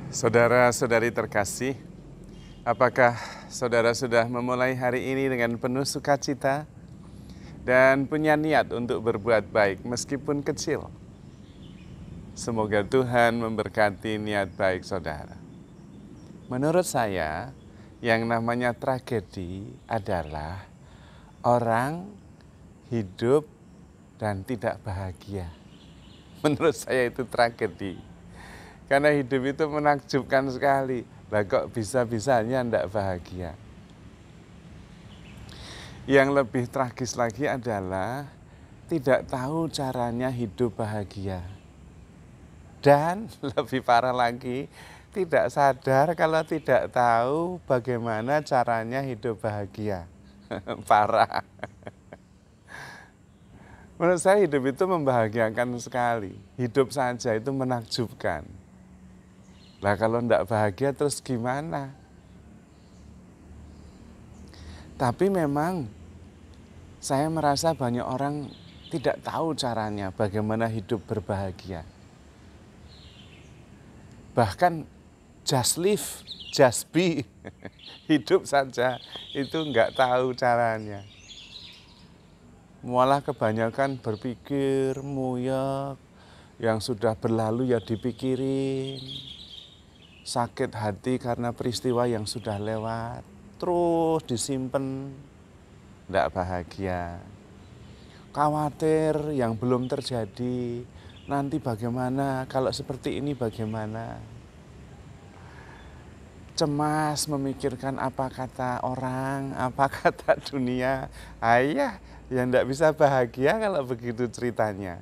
Saudara-saudari terkasih, apakah saudara sudah memulai hari ini dengan penuh sukacita dan punya niat untuk berbuat baik meskipun kecil? Semoga Tuhan memberkati niat baik saudara. Menurut saya, yang namanya tragedi adalah orang hidup dan tidak bahagia. Menurut saya itu tragedi. Karena hidup itu menakjubkan sekali. Lah kok bisa-bisanya tidak bahagia. Yang lebih tragis lagi adalah tidak tahu caranya hidup bahagia. Dan lebih parah lagi, tidak sadar kalau tidak tahu bagaimana caranya hidup bahagia. Parah. Menurut saya hidup itu membahagiakan sekali. Hidup saja itu menakjubkan. Lah kalau tidak bahagia terus gimana? Tapi memang saya merasa banyak orang tidak tahu caranya bagaimana hidup berbahagia. Bahkan just live, just be, hidup saja itu nggak tahu caranya. Malah kebanyakan berpikir, muyek, yang sudah berlalu ya dipikirin. Sakit hati karena peristiwa yang sudah lewat, terus disimpan, tidak bahagia. Khawatir yang belum terjadi, nanti bagaimana, kalau seperti ini bagaimana. Cemas memikirkan apa kata orang, apa kata dunia. Ayah, yang tidak bisa bahagia kalau begitu ceritanya.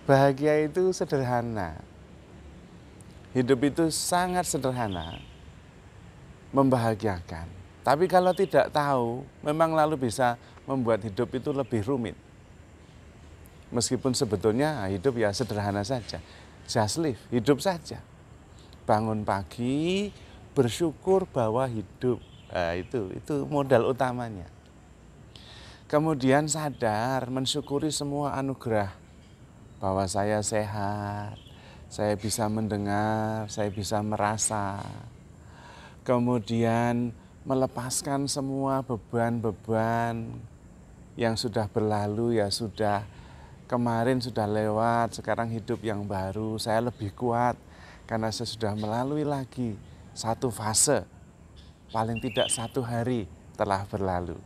Bahagia itu sederhana. Hidup itu sangat sederhana, membahagiakan. Tapi kalau tidak tahu, memang lalu bisa membuat hidup itu lebih rumit. Meskipun sebetulnya hidup ya sederhana saja. Just live, hidup saja. Bangun pagi, bersyukur bahwa hidup. Nah, itu modal utamanya. Kemudian sadar, mensyukuri semua anugerah. Bahwa saya sehat, saya bisa mendengar, saya bisa merasa. Kemudian melepaskan semua beban-beban yang sudah berlalu, ya sudah, kemarin sudah lewat, sekarang hidup yang baru, saya lebih kuat karena saya sudah melalui lagi satu fase, paling tidak 1 hari telah berlalu.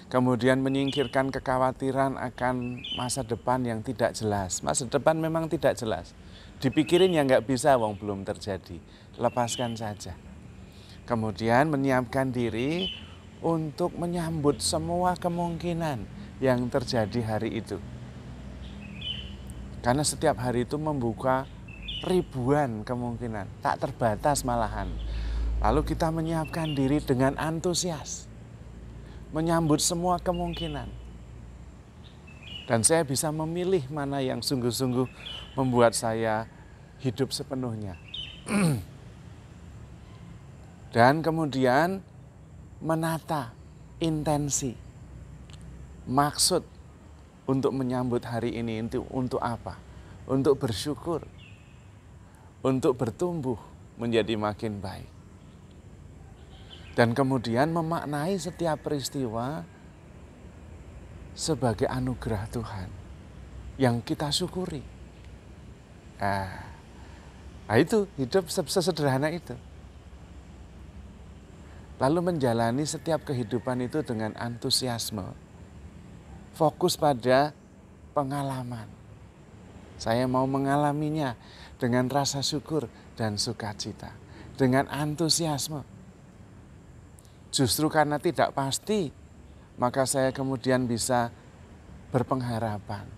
Kemudian menyingkirkan kekhawatiran akan masa depan yang tidak jelas. Masa depan memang tidak jelas. Dipikirin ya nggak bisa, wong belum terjadi. Lepaskan saja. Kemudian menyiapkan diri untuk menyambut semua kemungkinan yang terjadi hari itu. Karena setiap hari itu membuka ribuan kemungkinan, tak terbatas malahan. Lalu kita menyiapkan diri dengan antusias. Menyambut semua kemungkinan. Dan saya bisa memilih mana yang sungguh-sungguh membuat saya hidup sepenuhnya. Dan kemudian menata intensi, maksud untuk menyambut hari ini untuk apa? Untuk bersyukur, untuk bertumbuh menjadi makin baik. Dan kemudian memaknai setiap peristiwa sebagai anugerah Tuhan yang kita syukuri. Nah itu hidup sesederhana itu. Lalu menjalani setiap kehidupan itu dengan antusiasme. Fokus pada pengalaman. Saya mau mengalaminya dengan rasa syukur dan sukacita. Dengan antusiasme. Justru karena tidak pasti, maka saya kemudian bisa berpengharapan.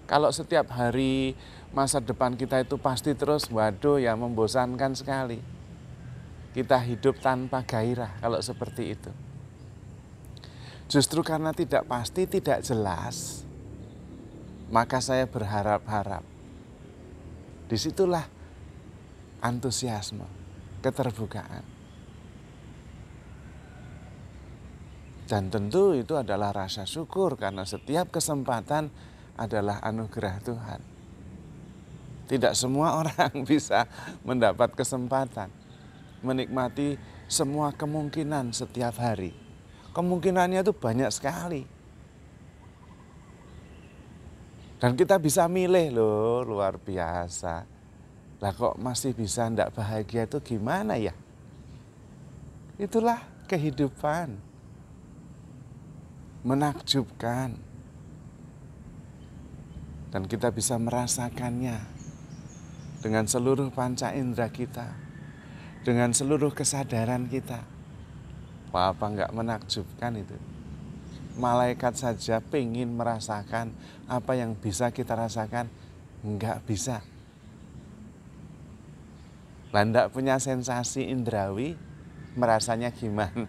Kalau setiap hari masa depan kita itu pasti terus, waduh ya membosankan sekali. Kita hidup tanpa gairah kalau seperti itu. Justru karena tidak pasti, tidak jelas, maka saya berharap-harap. Disitulah antusiasme, keterbukaan. Dan tentu itu adalah rasa syukur karena setiap kesempatan adalah anugerah Tuhan. Tidak semua orang bisa mendapat kesempatan menikmati semua kemungkinan setiap hari. Kemungkinannya itu banyak sekali. Dan kita bisa milih loh, luar biasa. Lah kok masih bisa ndak bahagia itu gimana ya? Itulah kehidupan. Menakjubkan. Dan kita bisa merasakannya dengan seluruh panca indera kita. Dengan seluruh kesadaran kita. Apa enggak menakjubkan itu? Malaikat saja pengen merasakan apa yang bisa kita rasakan, enggak bisa. Lah enggak punya sensasi indrawi, merasanya gimana?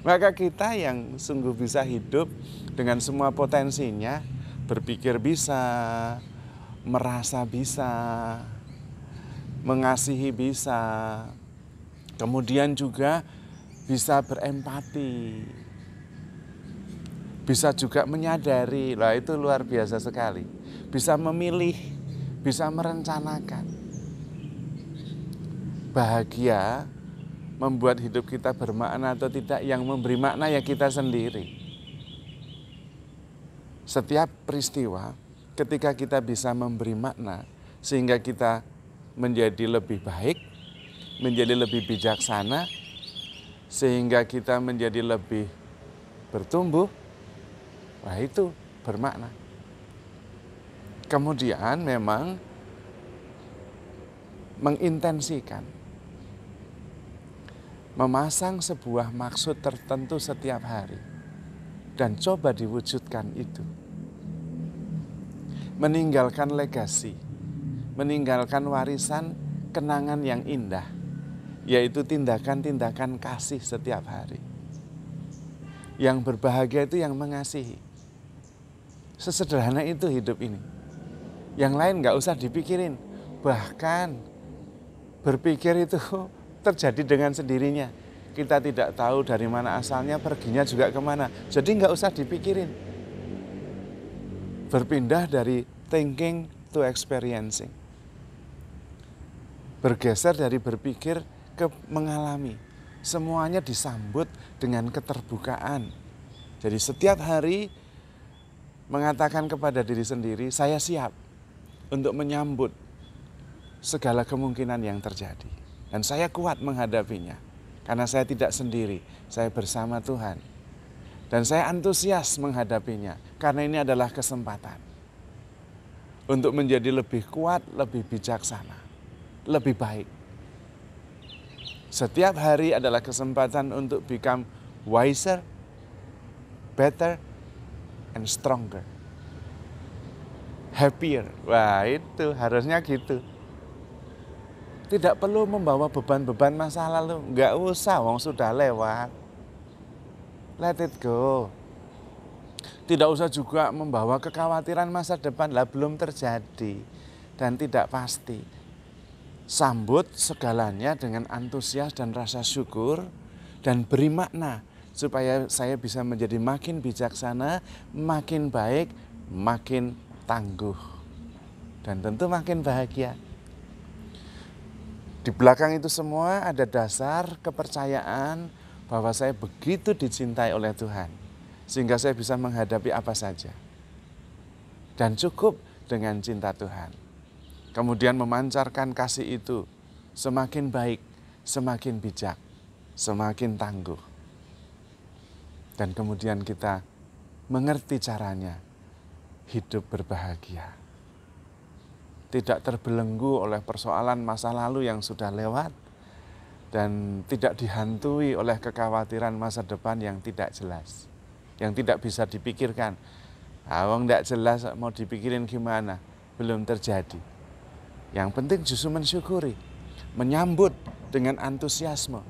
Maka kita yang sungguh bisa hidup dengan semua potensinya, berpikir bisa, merasa bisa, mengasihi bisa, kemudian juga bisa berempati, bisa juga menyadari, lah itu luar biasa sekali. Bisa memilih, bisa merencanakan. Bahagia membuat hidup kita bermakna atau tidak, yang memberi makna ya kita sendiri. Setiap peristiwa ketika kita bisa memberi makna sehingga kita menjadi lebih baik, menjadi lebih bijaksana, sehingga kita menjadi lebih bertumbuh, wah itu bermakna. Kemudian memang mengintensikan, memasang sebuah maksud tertentu setiap hari dan coba diwujudkan itu. Meninggalkan legasi, meninggalkan warisan kenangan yang indah, yaitu tindakan-tindakan kasih setiap hari. Yang berbahagia itu yang mengasihi. Sesederhana itu hidup ini. Yang lain nggak usah dipikirin. Bahkan berpikir itu terjadi dengan sendirinya. Kita tidak tahu dari mana asalnya, perginya juga kemana. Jadi nggak usah dipikirin. Berpindah dari thinking to experiencing. Bergeser dari berpikir ke mengalami. Semuanya disambut dengan keterbukaan. Jadi setiap hari mengatakan kepada diri sendiri, saya siap untuk menyambut segala kemungkinan yang terjadi. Dan saya kuat menghadapinya. Karena saya tidak sendiri, saya bersama Tuhan. Dan saya antusias menghadapinya. Karena ini adalah kesempatan. Untuk menjadi lebih kuat, lebih bijaksana, lebih baik. Setiap hari adalah kesempatan untuk become wiser, better, and stronger. Happier. Wah itu harusnya gitu. Tidak perlu membawa beban-beban masa lalu. Nggak usah, wong sudah lewat. Let it go. Tidak usah juga membawa kekhawatiran masa depan. Lah belum terjadi. Dan tidak pasti. Sambut segalanya dengan antusias dan rasa syukur. Dan beri makna. Supaya saya bisa menjadi makin bijaksana, makin baik, makin tangguh. Dan tentu makin bahagia. Di belakang itu semua ada dasar kepercayaan bahwa saya begitu dicintai oleh Tuhan. Sehingga saya bisa menghadapi apa saja. Dan cukup dengan cinta Tuhan. Kemudian memancarkan kasih itu semakin baik, semakin bijak, semakin tangguh. Dan kemudian kita mengerti caranya hidup berbahagia. Tidak terbelenggu oleh persoalan masa lalu yang sudah lewat. Dan tidak dihantui oleh kekhawatiran masa depan yang tidak jelas. Yang tidak bisa dipikirkan. Wong tidak jelas mau dipikirin gimana. Belum terjadi. Yang penting justru mensyukuri. Menyambut dengan antusiasme.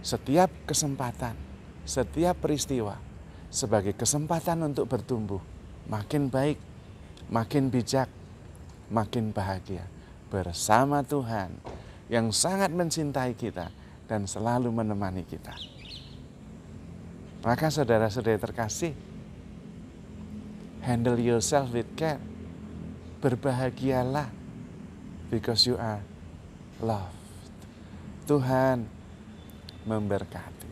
Setiap kesempatan. Setiap peristiwa. Sebagai kesempatan untuk bertumbuh. Makin baik. Makin bijak. Makin bahagia. Bersama Tuhan. Yang sangat mencintai kita dan selalu menemani kita. Maka saudara-saudari terkasih, handle yourself with care. Berbahagialah because you are loved. Tuhan memberkati.